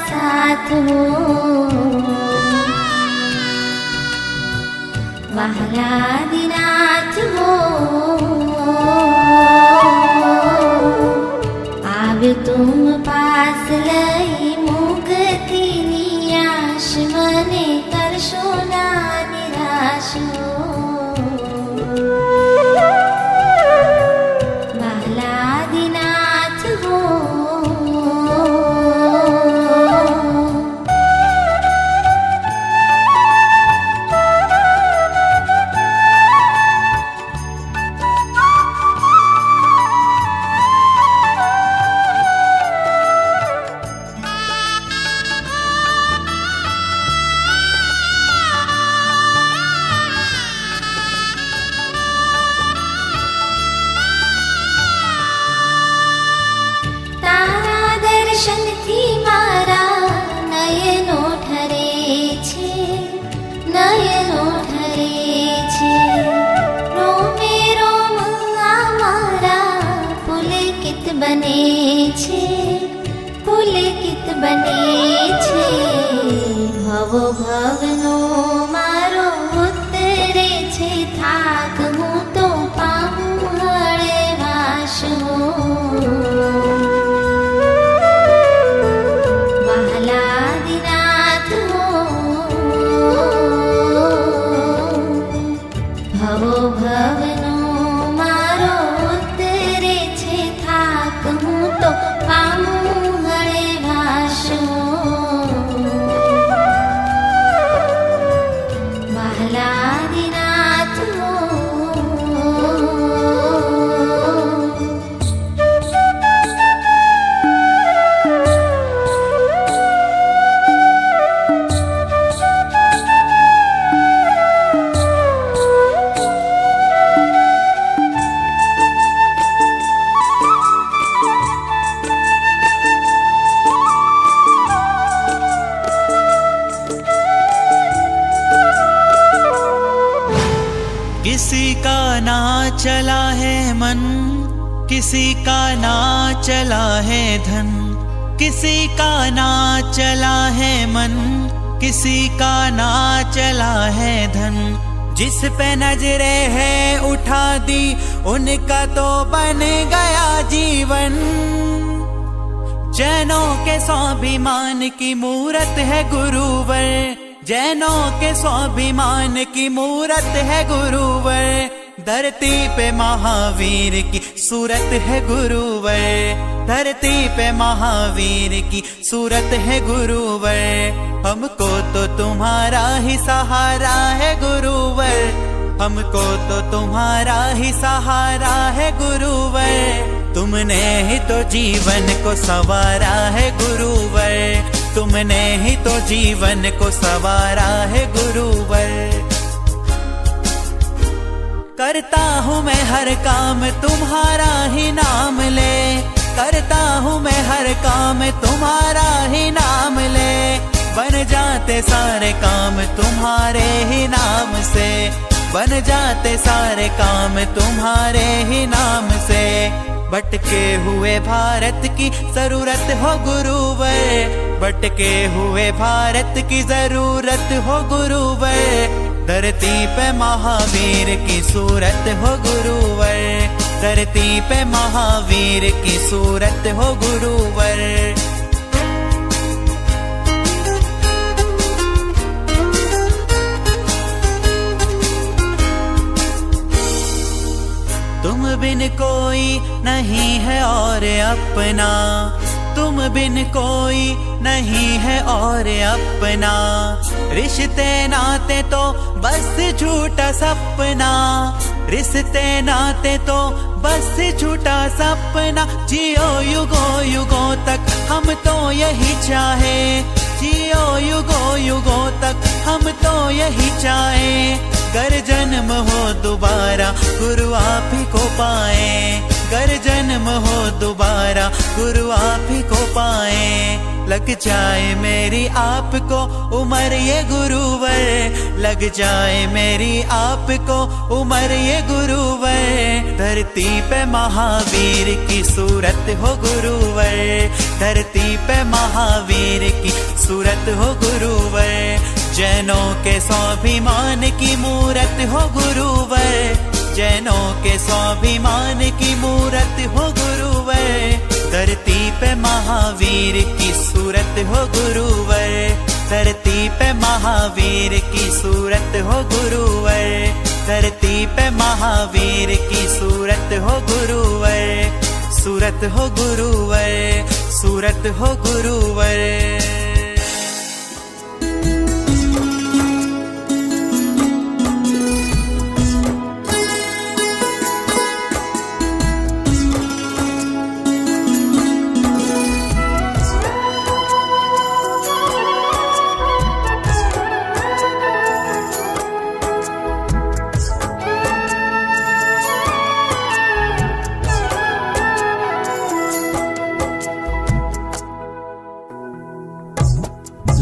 साथ हो। વહાલાદિનાથ હો આવ્યો તુમ પાસ લઈ મુક્તિની આશ મને કરશો ના નિરાશ હો। વહાલાદિનાથ હો દર્શનથી મારા નયનો ઠરે છે, નયનો ઠરે છે। રોમે રોમ આ મારા પુલકિત બને છે, પુલકિત બને છે। ભવો ભવનો મારો ઉતરે છે થાક, હું તો પામું હળવાશ હો। ભવો ભવનો મારો ઉતરે છે થાક, હું તો પામું હળવાશ હો। વહાલાદિનાથ હો किसी का ना चला है मन, किसी का ना चला है धन, किसी का ना चला है मन, किसी का ना चला है धन। जिस पे नजरे है उठा दी उनका तो बन गया जीवन। जैनों के स्वाभिमान की मूरत है गुरुवर, जैनों के स्वाभिमान की मूरत है गुरुवर। धरती पे महावीर की सूरत है गुरुवर, धरती पे महावीर की सूरत है गुरुवर। हमको तो तुम्हारा ही सहारा है गुरुवर, हमको तो तुम्हारा ही सहारा है गुरुवर। तुमने ही तो जीवन को संवारा है गुरुवर, तुमने ही तो जीवन को संवारा है गुरुवर। करता हूँ मैं हर काम तुम्हारा ही नाम ले, करता हूँ मैं हर काम तुम्हारा ही नाम ले। बन जाते सारे काम तुम्हारे ही नाम से, बन जाते सारे काम तुम्हारे ही नाम से। भटके हुए भारत की जरूरत हो गुरुवर, भटके हुए भारत की जरूरत हो गुरुवर। धरती पे महावीर की सूरत हो गुरुवर, धरती पे महावीर की सूरत हो गुरुवर। तुम बिन कोई नहीं है और अपना, तुम बिन कोई नहीं है और अपना। रिश्ते नाते तो बस झूठा सपना, रिश्ते नाते तो बस झूठा सपना। जियो युगों युगों तक हम तो यही चाहे, जियो युगों युगों तक हम तो यही चाहे। गर जन्म हो दोबारा गुरु आप ही को पाए, गर जन्म हो दोबारा गुरु आप ही को पाए। लग जाए मेरी आपको उम्र ये गुरुवर, लग जाए मेरी आपको उम्र ये गुरुवर। धरती पे महावीर की सूरत हो गुरुवर, धरती पे महावीर की सूरत हो गुरुवर। जैनों के स्वाभिमान की मूरत हो गुरुवर, जैनों के स्वाभिमान की मूरत हो गुरुवर। धरती पे महावीर की सूरत हो गुरुवर, धरती पे महावीर की सूरत हो गुरुवर। धरती पे महावीर की सूरत हो गुरुवर, सूरत हो गुरुवर, सूरत हो गुरुवर।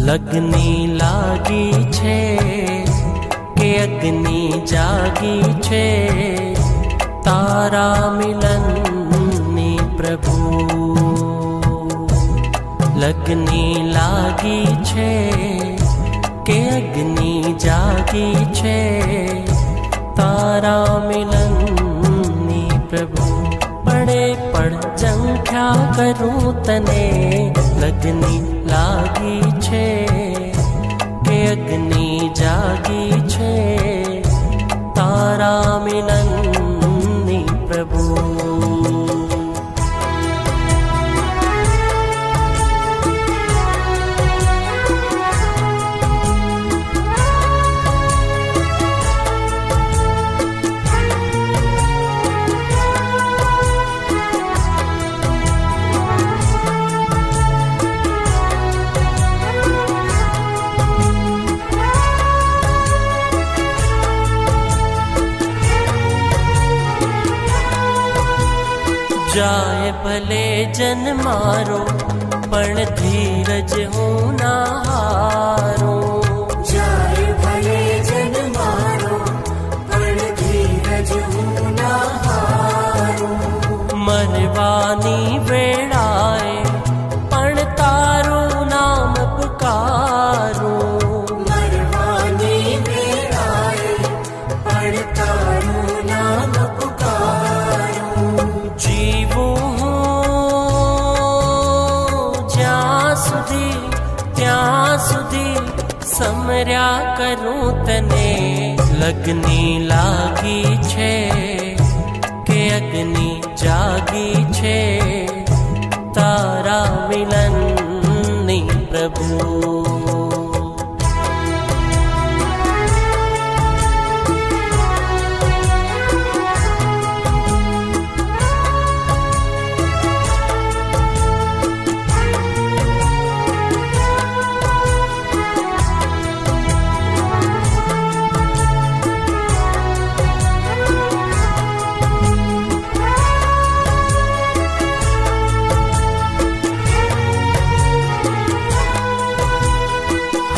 લગની લાગી છે કે અગ્નિ જાગી છે, તારા મિલનની પ્રભુ। લગની લાગી છે કે અગ્નિ જાગી છે, તારા મિલનની પ્રભુ। પડે પડ જંખ્યા કરું તને, લગની લાગી છે કે અગ્નિ જાગી છે, તારા મિલનની પ્રભુ। जाए भले जन मारो पण धीरज हूँ ना हारो। जाए भले जन मारो पण धीरज हूँ ना हारो। मरवानी वेड़ाए पण तारो नाम पुकारो। मरवानी वेड़ाए पण तारो नाम पुकारो। जीवो ज्यां सुधी ત્યાં સુધી સમર્યા કરું તને। લગની લાગી છે કે અગ્નિ જાગી છે, તારા મિલનની પ્રભુ।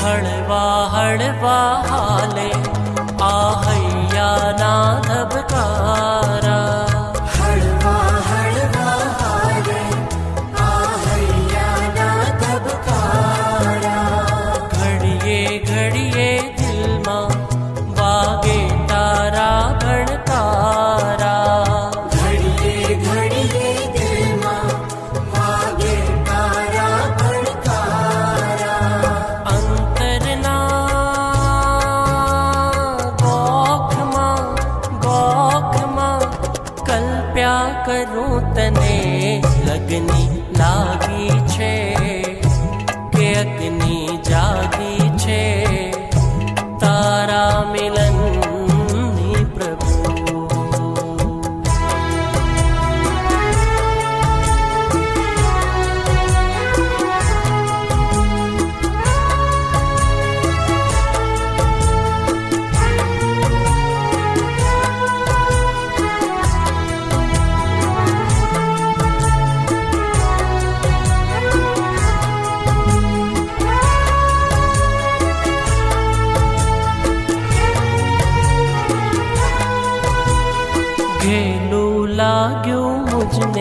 हळवा हळवा हाले आहैया ना धबकारा। हळवा हळवा हाले आहैया ना धबकारा। घड़िए घड़िए दिल मां वागे तारा भणकारा। घड़िए घड़िए दिल मां वागे तारा भणकारा। अंतरना गोख मां कल्प्या करूं तने। लगनी लागी छे के अग्नि जागी छे, तारा मिलननी प्रभु।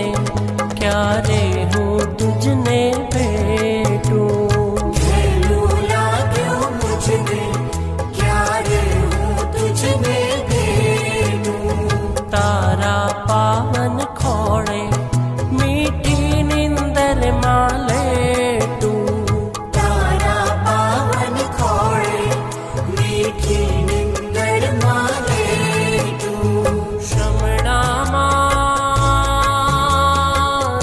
ने क्यारे हूँ तुझने भेटूं घरेलू लाग्यो मुझने क्यारे हूँ तुझने भेटूं तारा पावन खोड़े मीठी निंदर माले तू तारा पावन खोड़े मीठी निंदर माले तू श्रमणा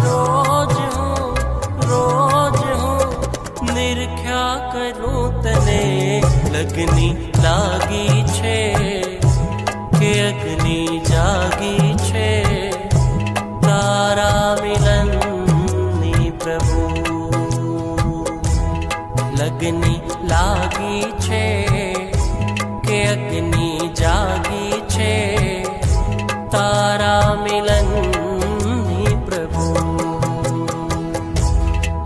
रोज हूँ निरख्या करूँ तने लगनी लागी छे के अग्नि जागी छे तारा मिलननी प्रभु लगनी लागी छे के अग्नि जागी छे तारा मिलननी प्रभु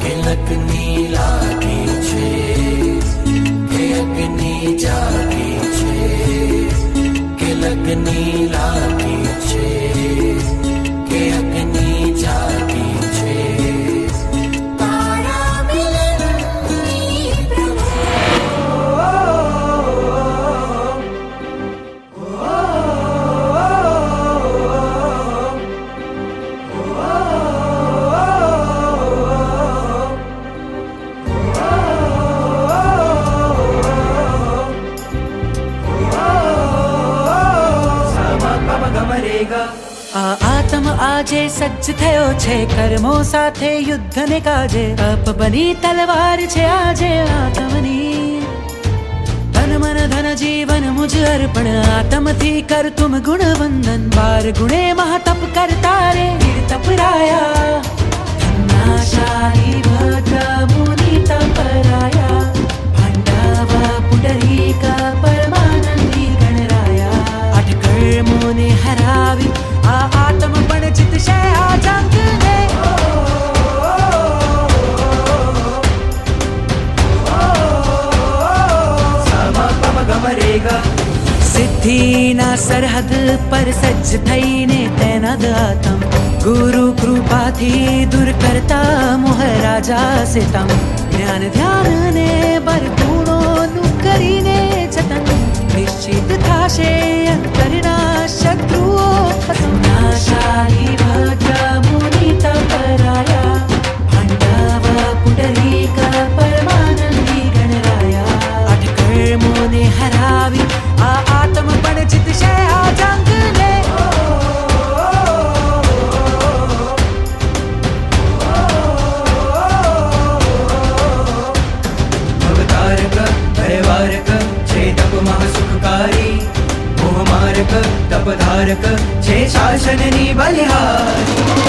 के लगनी लागी छे के अग्नि जागी छे के लगनी लागी छे के अग्नि जागी छे तारा मिलननी प्रभु આ આત્મ આજે સજ્જ થયો છે કર્મો સાથે યુદ્ધને કાજે તપ બની તલવાર છે આજે આત્મની તન મન ધન જીવન મુજ અર્પણ આત્મથી કર તુમ ગુણ વંદન 12 ગુણે મહાતપ કરતા રે તપ રાયા ધન્નાશાલી ભદ્ર મુનિ તપરાયા ભંડાવા પુંડરીક પરમાનંદી ગણરાયા અટકળ મોને હરાવી આ આત્મ પણ જીતશે આ જંગને સિદ્ધિના સરહદ પર સજ્જ થઈને તૈનાત આતમ ગુરુ કૃપાથી દૂર કરતા મોહ રાજા સે તમ જ્ઞાન ધ્યાન ને બરગુણોનું કરીને જતન નિશ્ચિત થાશે અંતરના શત્રુઓ ખતમ નાશાલી ભદ્ર મુનિ તપરાયા ભંડાવા પુંડરીક પરમાનંદી ગણરાયા અટકળ મોને હરાવી આ આત્મ પણ જીતશે આ જંગને ભવતારક ભયવારક છે તપ મહાસુખકારી મોહમારક તપધારક છે શાસનની બલિહારી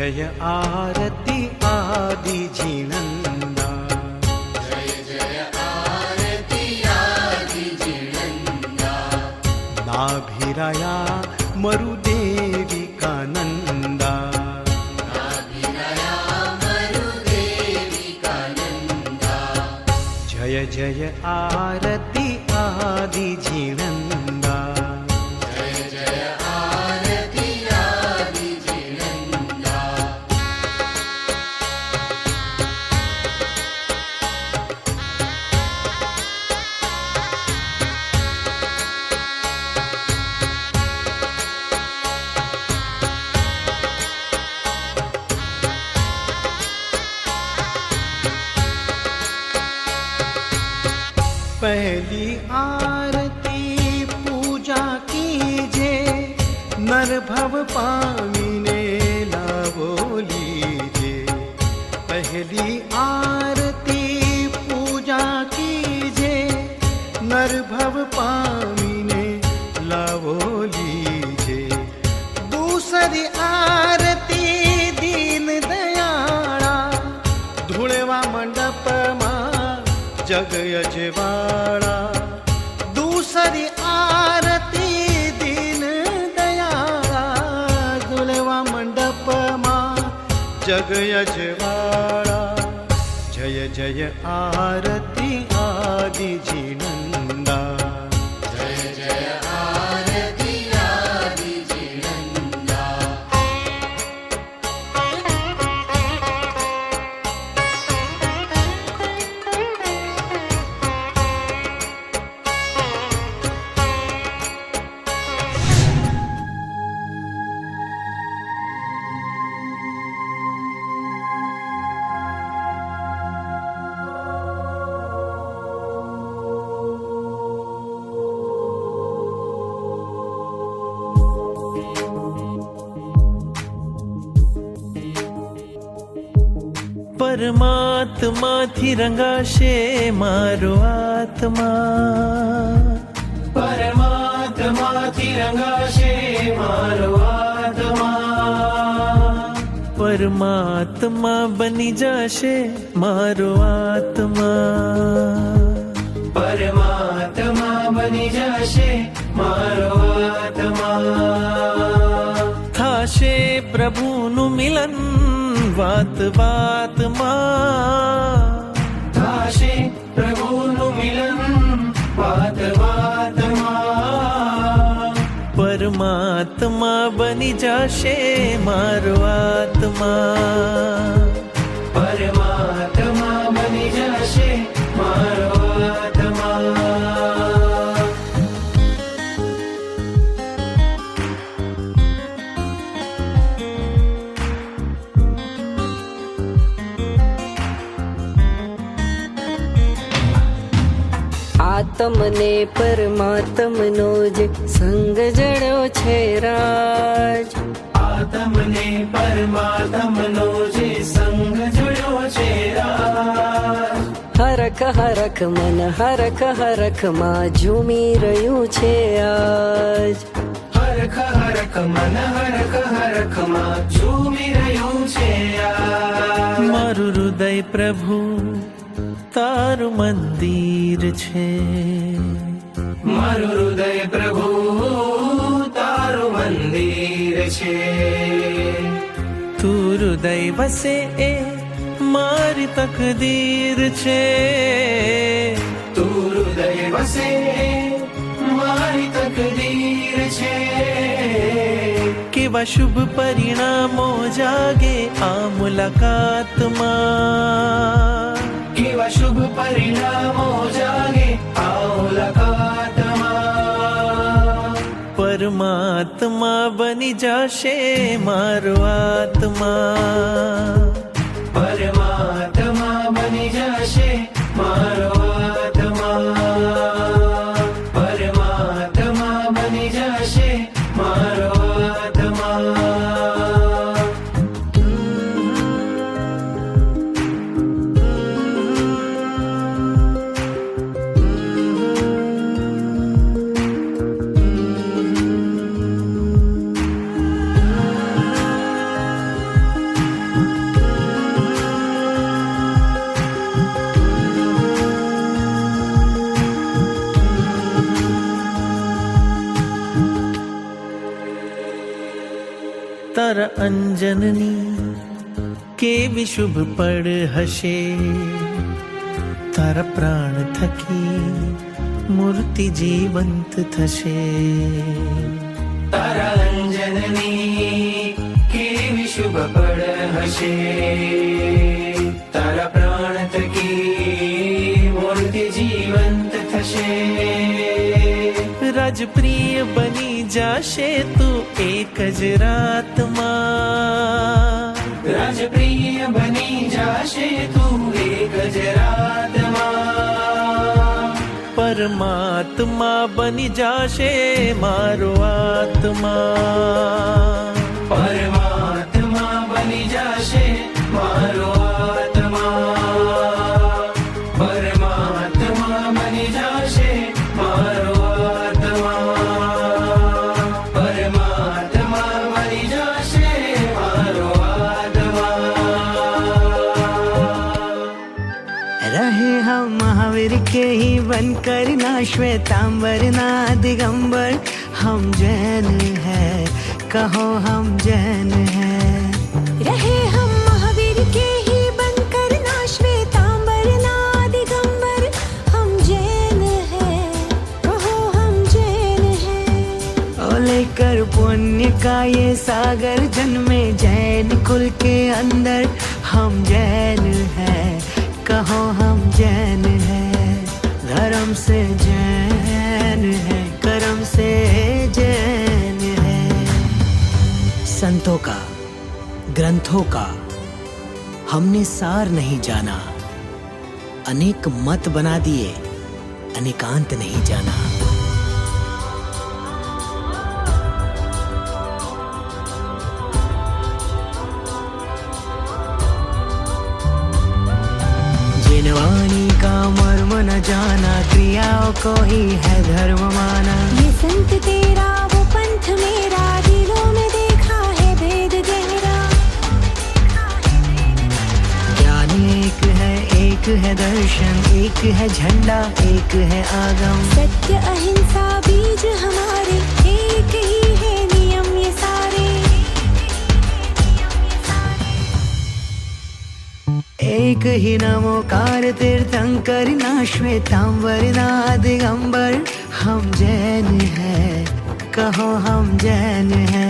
जय आरती आदि जिनंदा नाभिराया मरुदेवी का नंदा जय जय आरती आदि जिनंदा पहली आरती पूजा कीजे नर भव पामिने लावो लीजे पहली आरती पूजा कीजे नर भव पामिने लावो लीजे दूसरी आरती दीन दयाळा धुळवा मंडप जग यजवाड़ा दूसरी आरती दीन दयाळा दुलवा मंडप जग यजवाड़ा जय जय आरती आदि जिनंदा परमात्मा थी रंगाशे मारो आत्मा परमात्मा थी रंगाशे मारो आत्मा परमात्मा बनी जाशे मारो आत्मा परमात्मा बनी जाशे मारो आत्मा थाशे प्रभुनु मिलन વાત વાતમાં થાશે પ્રભુનું મિલન વાત વાતમાં પરમાત્મા બની જશે મારો આત્મા પરમાત્મા બની જશે મારો આત્મા આત્મને પરમાત્મનો જે સંગ જડ્યો છે રાજ આત્મને પરમાત્મનો જે સંગ જોડ્યો છે રાજ હરખ હરખ મન હરખ હરખમાં ઝૂમી રહ્યું છે આજ હરખ હરખ મન હરખ હરખમાં ઝૂમી રહ્યું છે આજ મારું હૃદય પ્રભુ તારું મંદિર છે મારું હૃદય પ્રભુ તારું મંદિર છે તું હૃદય વસે એ મારી તકદીર છે તું હૃદય વસે એ મારી તકદીર છે કેવા શુભ પરિણામો જાગે આ મુલાકાતમાં કેવા શુભ પરિણામો જાગે આ મુલાકાતમાં પરમાત્મા બની જશે મારો આત્મા પરમાત્મા બની જશે મારો આત્મા પરમાત્મા બની જશે મારો આત્મા तर अंजननी केवी शुभ पड़ हशे तारा प्राण थकी मूर्ति जीवंत थशे तारा अंजननी केवी शुभ पड़ हशे तारा प्राण थकी मूर्ति जीवंत थशे राजप्रिय बनी जाशे तू एक ज रात मां राजप्रिय बनी जाशे तू एक ज रात मां परमात्मा बनी जाशे मारो आत्मा परमात्मा बनी जाशे मारो आत्मा परमात्मा बनी जाशे मारो आत्मा परमात्मा बनी जाशे मारो आत्मा रहे हम महावीर के ही बनकर ना श्वेतांबर ना दिगंबर हम जैन है कहो हम जैन है रहे हम महावीर के ही बनकर ना श्वेतांबर ना दिगंबर हम जैन है कहो हम जैन है ओ लेकर पुण्य का ये सागर जन्मे जैन कुल के अंदर हम जैन है कहो हम जैन है धर्म से जैन है कर्म से जैन है संतों का ग्रंथों का हमने सार नहीं जाना अनेक मत बना दिए अनेकांत नहीं जाना जिनवानी का मर्म न जाना क्रियाओं को ही है धर्म माना ये संत तेरा वो पंथ मेरा दिलों में देखा है भेद गहरा ज्ञान एक है दर्शन एक है झंडा एक है आगम सत्य अहिंसा बीज हमारे एक ही है नियम ये सारे एक ही नमोकार तीर्थंकर ना श्वेतांबर ना दिगंबर हम जैन है कहो हम जैन है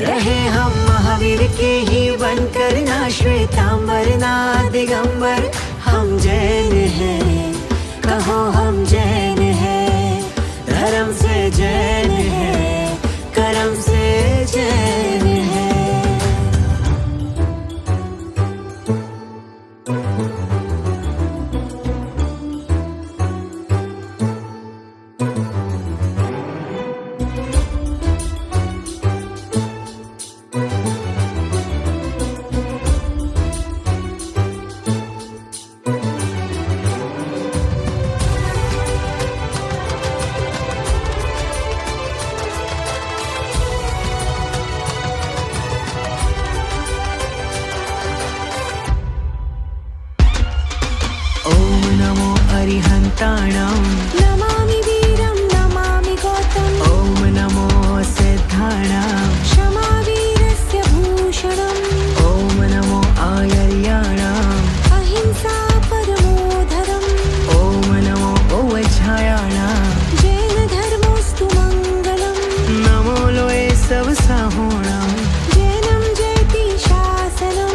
रहे हम महावीर के ही बनकर ना श्वेतांबर ना दिगंबर हम जैन है कहो हम जैन है धर्म से जैन है कर्म से जैन है ओम नमो अरिहंताणं नमामि वीरं नमामि गौतम ओम नमो सिद्धाणां क्षमा वीरस्य भूषणम् ओम नमो आयर्याणाम् अहिंसा परमो धर्म ओम नमो ओवझायाणां जैन धर्मोस्तु मंगलम नमो लोए सब साहोणां जैनम जयति शासनम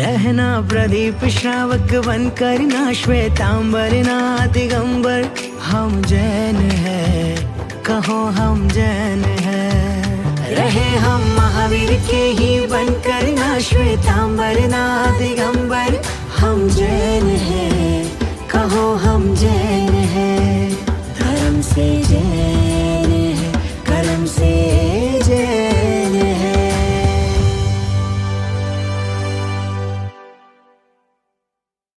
रहना प्रदीप श्रावक बनकर ना श्वेतांबर ना दिगंबर हम जैन है कहो हम जैन है रहे हम महावीर के ही बनकर ना श्वेतांबर ना दिगंबर हम जैन है कहो हम जैन है धर्म से जैन